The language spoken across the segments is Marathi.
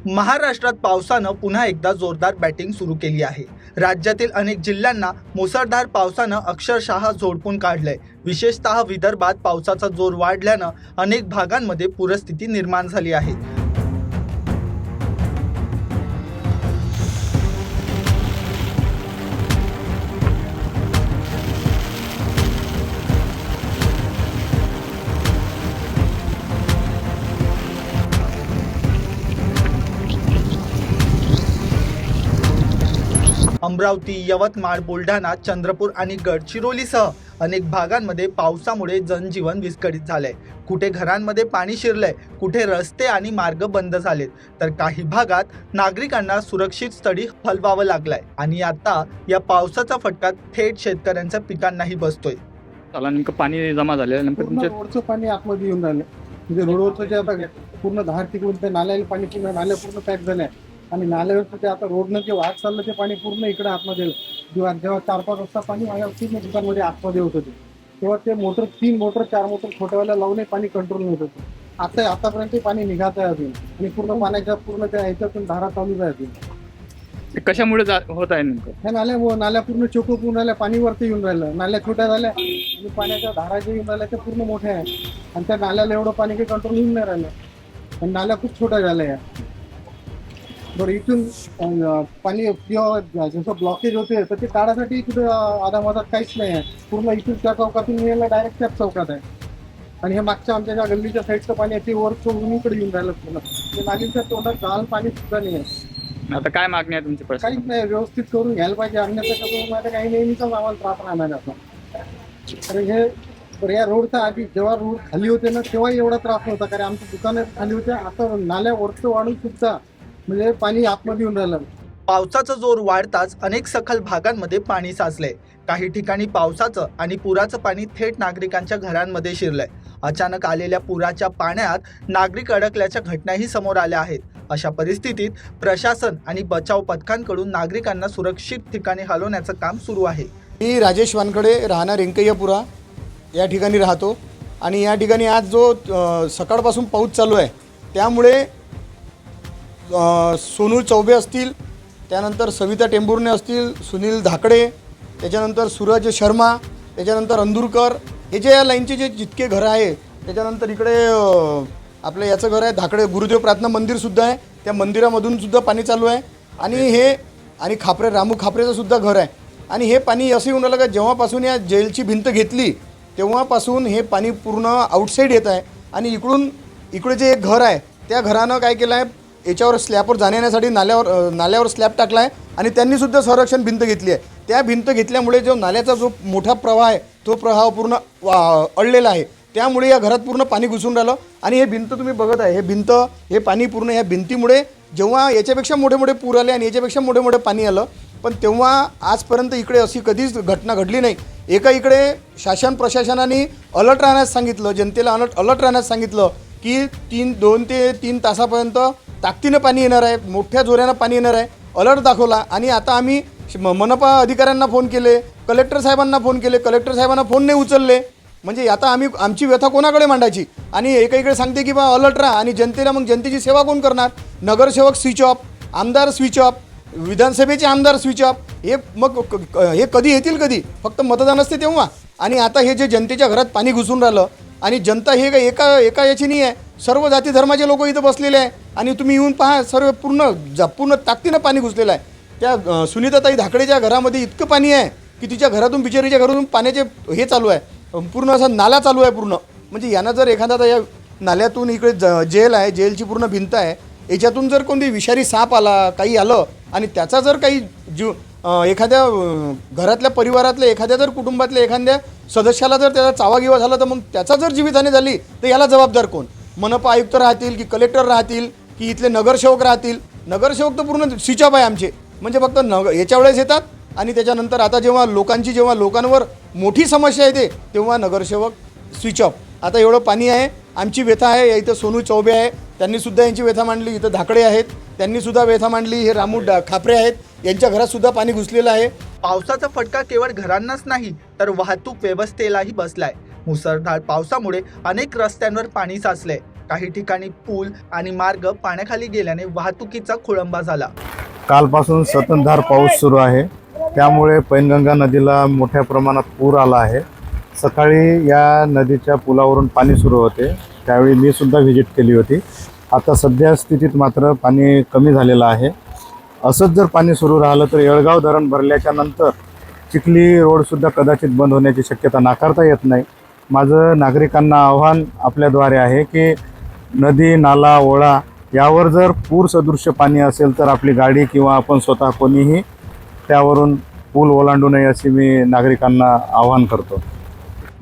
महाराष्ट्रात पावसानं पुन्हा एकदा जोरदार बॅटिंग सुरू केली आहे। राज्यातील अनेक जिल्ह्यांना मुसळधार पावसानं अक्षरशः झोडपून काढलंय। विशेषतः विदर्भात पावसाचा जोर वाढल्यानं अनेक भागांमध्ये पूरस्थिती निर्माण झाली आहे। अमरावती, यवतमाळ, बुलढाणा, चंद्रपूर आणि गडचिरोलीसह अनेक भागांमध्ये पावसामुळे जनजीवन विस्कळीत झालंय। कुठे घरांमध्ये पाणी शिरलंय, कुठे रस्ते आणि मार्ग बंद झालेत, तर काही भागात नागरिकांना सुरक्षित स्थळी हलवावं लागलंय। आणि आता या पावसाचा फटका थेट शेतकऱ्यांच्या पिकांनाही बसतोय। त्याला नेमकं पाणी जमा झालेलं नेमकं तुमच्या रोडचं पाणी आतमध्ये येऊन राहिलं। म्हणजे रोडवरचं जे आता पूर्ण 10 टिकून ते नाल्याला पाणी पूर्ण नाल्या पूर्ण पॅक झाल्या आणि नाल्यावरचं ते आता रोडनं जे वाहत चाललं ते पाणी पूर्ण इकडे आतमध्ये जेव्हा 4-5 वाजता पाणी माझ्या पूर्ण दुकानमध्ये आतमध्ये होत होते, तेव्हा ते मोटर 3 मोटर 4 मोटर छोट्यावाल्या लावून पाणी कंट्रोल होत होतं। आतापर्यंत पाणी निघात आहे अजून आणि पूर्ण पाण्याच्या पूर्ण त्या ह्याच्यातून धारा चालूच आहे अजून। कशामुळे होत आहे नेमकं? ह्या नाल्या पूर्ण चोको पूर्ण राहिल्या, पाणी वरती येऊन राहिलं, नाल्या छोट्या झाल्या आणि पाण्याच्या धारा जे येऊन राहिल्या त्या पूर्ण मोठ्या आहे आणि त्या नाल्याला एवढं पाणी काही कंट्रोल होऊन नाही राहिलं आणि नाल्या खूप छोट्या झाल्या या। बरं, इथून पाणी किंवा जसं ब्लॉकेज होते तर ते काढायसाठी कुठं आधामधात काहीच नाही आहे। पूर्ण इथून त्या चौकातून यायला डायरेक्ट त्याच चौकात आहे आणि हे मागच्या आमच्या ज्या गल्लीच्या साईडचं पाणी आहे ते वर चोरून येऊन राहिलं पूर्ण। ते नालीच्या तोंडात जाल पाणी सुद्धा नाही आहे। आता काय मागणी आहे तुमची? काहीच नाही, व्यवस्थित करून घ्यायला पाहिजे, अन्यथा कसं माहिती काही नेहमीचाच आम्हाला त्रास राहणार आता। तर हे या रोडचा आधी जेव्हा रोड खाली होते ना तेव्हाही एवढा त्रास नव्हता, कारण आमची दुकानं खाली होते। आता नाल्या वरचं वाढून सुद्धा म्हणजे पाणी आतमध्ये येऊन राहिलं। पावसाचा जोर वाढताच अनेक सखल भागांमध्ये पाणी साचलंय। काही ठिकाणी पावसाचं आणि पुराचं पाणी थेट नागरिकांच्या घरांमध्ये शिरलंय। अचानक आलेल्या पुराच्या पाण्यात नागरिक अडकल्याच्या घटनाही समोर आल्या आहेत। अशा परिस्थितीत प्रशासन आणि बचाव पथकांकडून नागरिकांना सुरक्षित ठिकाणी हलवण्याचं काम सुरू आहे। मी राजेश वानकडे, राहणार व्यंकय्यपुरा या ठिकाणी राहतो आणि या ठिकाणी आज जो सकाळपासून पाऊस चालू आहे त्यामुळे सोनू चौबे असतील, त्यानंतर सविता टेंभुर्णे असतील, सुनील धाकडे, त्याच्यानंतर सूरज शर्मा, त्याच्यानंतर अंदुरकर, हे जे या लाईनचे जे जितके घरं आहे, त्याच्यानंतर इकडे आपलं याचं घर आहे धाकडे गुरुदेव प्रार्थना मंदिरसुद्धा आहे, त्या मंदिरामधून सुद्धा पाणी चालू आहे आणि खापरे रामू खापरेचं सुद्धा घर आहे। आणि हे पाणी असं येऊन राहिलं का जेव्हापासून या जेलची भिंत घेतली तेव्हापासून हे पाणी पूर्ण आउटसाईड येत आहे आणि इकडे जे एक घर आहे त्या घरानं काय केलं आहे, याच्यावर स्लॅबवर जाण्यासाठी नाल्यावर स्लॅब टाकला आहे आणि त्यांनीसुद्धा संरक्षण भिंत घेतली आहे। त्या भिंत घेतल्यामुळे जो नाल्याचा जो मोठा प्रवाह आहे तो प्रवाह पूर्ण अडलेला आहे, त्यामुळे या घरात पूर्ण पाणी घुसून राहिलं। आणि हे भिंत तुम्ही बघत आहे, हे पाणी पूर्ण ह्या भिंतीमुळे जेव्हा याच्यापेक्षा मोठे पूर आले आणि याच्यापेक्षा मोठे पाणी आलं, पण तेव्हा आजपर्यंत इकडे अशी कधीच घटना घडली नाही। इकडे शासन प्रशासनाने अलर्ट राहण्यास सांगितलं, जनतेला अलर्ट राहण्यास सांगितलं की 2 ते 3 तासापर्यंत ताकदीनं पाणी येणार आहे, मोठ्या जोरानं पाणी येणार आहे, अलर्ट दाखवला। आणि आता आम्ही मनपा अधिकाऱ्यांना फोन केले, कलेक्टर साहेबांना फोन केले, कलेक्टर साहेबांना फोन नाही उचलले। म्हणजे आता आम्ही आमची व्यथा कोणाकडे मांडायची? आणि एकीकडे सांगते की बा अलर्ट राहा आणि जनतेला मग जनतेची सेवा कोण करणार? नगरसेवक स्विच ऑफ, आमदार स्विच ऑफ, विधानसभेचे आमदार स्विच ऑफ, हे कधी येतील? कधी? फक्त मतदान असते तेव्हा। आणि आता हे जे जनतेच्या घरात पाणी घुसून राहिलं आणि जनता हे एका याची नाही आहे, सर्व जाती धर्माचे लोक इथं बसलेले आहे आणि तुम्ही येऊन पहा, सर्व पूर्ण ताकदीनं पाणी घुसलेलं आहे। त्या सुनीताताई धाकडेच्या घरामध्ये इतकं पाणी आहे की तिच्या घरातून, बिचारीच्या घरातून पाण्याचे हे चालू आहे, पूर्ण असा नाला चालू आहे पूर्ण। म्हणजे यानं जर एखादा या नाल्यातून इकडे जेल आहे, जेलची पूर्ण भिंत आहे, याच्यातून जर कोणती विषारी साप आला, काही आलं आणि त्याचा जर काही एखाद्या घरातल्या परिवारातल्या एखाद्या जर कुटुंबातल्या एखाद्या सदस्याला जर त्याचा चावागिवा झाला तर मग त्याचा जर जीवितहानी झाली तर याला जबाबदार कोण? मनपा आयुक्त राहतील की कलेक्टर राहतील की इथले नगरसेवक राहतील? नगरसेवक तर पूर्ण स्विच ऑफ आहे आमचे। म्हणजे फक्त याच्या वेळेस येतात आणि त्याच्यानंतर आता जेव्हा लोकांवर मोठी समस्या येते तेव्हा नगरसेवक स्विच ऑफ। आता एवढं पाणी आहे, आमची व्यथा आहे। इथं सोनू चौबे आहे, त्यांनीसुद्धा यांची व्यथा मांडली, इथं धाकडे आहेत त्यांनीसुद्धा व्यथा मांडली, हे रामू खापरे आहेत, यांच्या घरात सुद्धा पाणी घुसलेलं आहे। पावसाचा फटका केवळ घरांनाच नाही तर वाहतूक व्यवस्थेलाही बसलाय। मुसळधार पावसामुळे अनेक रस्त्यांवर पाणी साचले। काही ठिकाणी पूल आणि मार्ग पाण्याखाली गेल्याने वाहतुकीचा खोळंबा झाला. कालपासून संततधार पाऊस सुरू आहे, त्यामुळे पैनगंगा नदीला मोठ्या प्रमाणात पूर आला आहे. सकाळी या नदीच्या पुलावरून पाणी सुरू होते, त्यावेळी मी सुद्धा व्हिजिट केली होती. आता सध्या स्थितीत मात्र पाणी कमी झालेलं आहे. असंच जर पाणी सुरू राहिलं तर येळगाव धरण भरल्याच्या नंतर चिखली रोडसुद्धा कदाचित बंद होण्याची शक्यता नाकारता येत नाही. माझं नागरिकांना आव्हान आपल्याद्वारे आहे की नदी, नाला, ओढा यावर जर पूर सदृश्य पाणी असेल तर आपली गाडी किंवा आपण स्वतः कोणीही त्यावरून पूल ओलांडू नये असे मी नागरिकांना आवाहन करतो.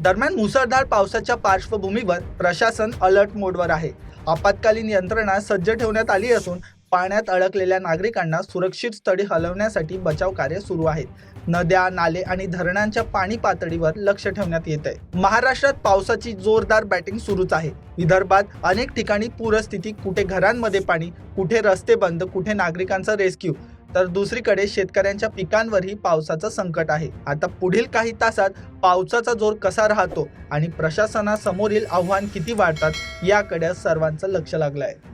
दरम्यान मुसळधार पावसाच्या पार्श्वभूमीवर प्रशासन अलर्ट मोडवर आहे. आपत्कालीन यंत्रणा सज्ज ठेवण्यात आली असून पाण्यात अडकलेल्या नागरिकांना सुरक्षित स्थळी हलवण्यासाठी बचाव कार्य सुरू आहे. नद्या, नाले आणि धरणांच्या पाणी पातळीवर लक्ष ठेवण्यात येत आहे. महाराष्ट्रात पावसाची जोरदार बॅटिंग सुरूच आहे. विदर्भात अनेक ठिकाणी पूरस्थिती, कुठे घरांमध्ये पाणी, कुठे रस्ते बंद, कुठे नागरिकांचा रेस्क्यू, तर दुसरीकडे शेतकऱ्यांच्या पिकांवरही पावसाचं संकट आहे. आता पुढील काही तासात पावसाचा जोर कसा राहतो आणि प्रशासनासमोरील आव्हान किती वाढतात याकडे सर्वांचं लक्ष लागलं आहे.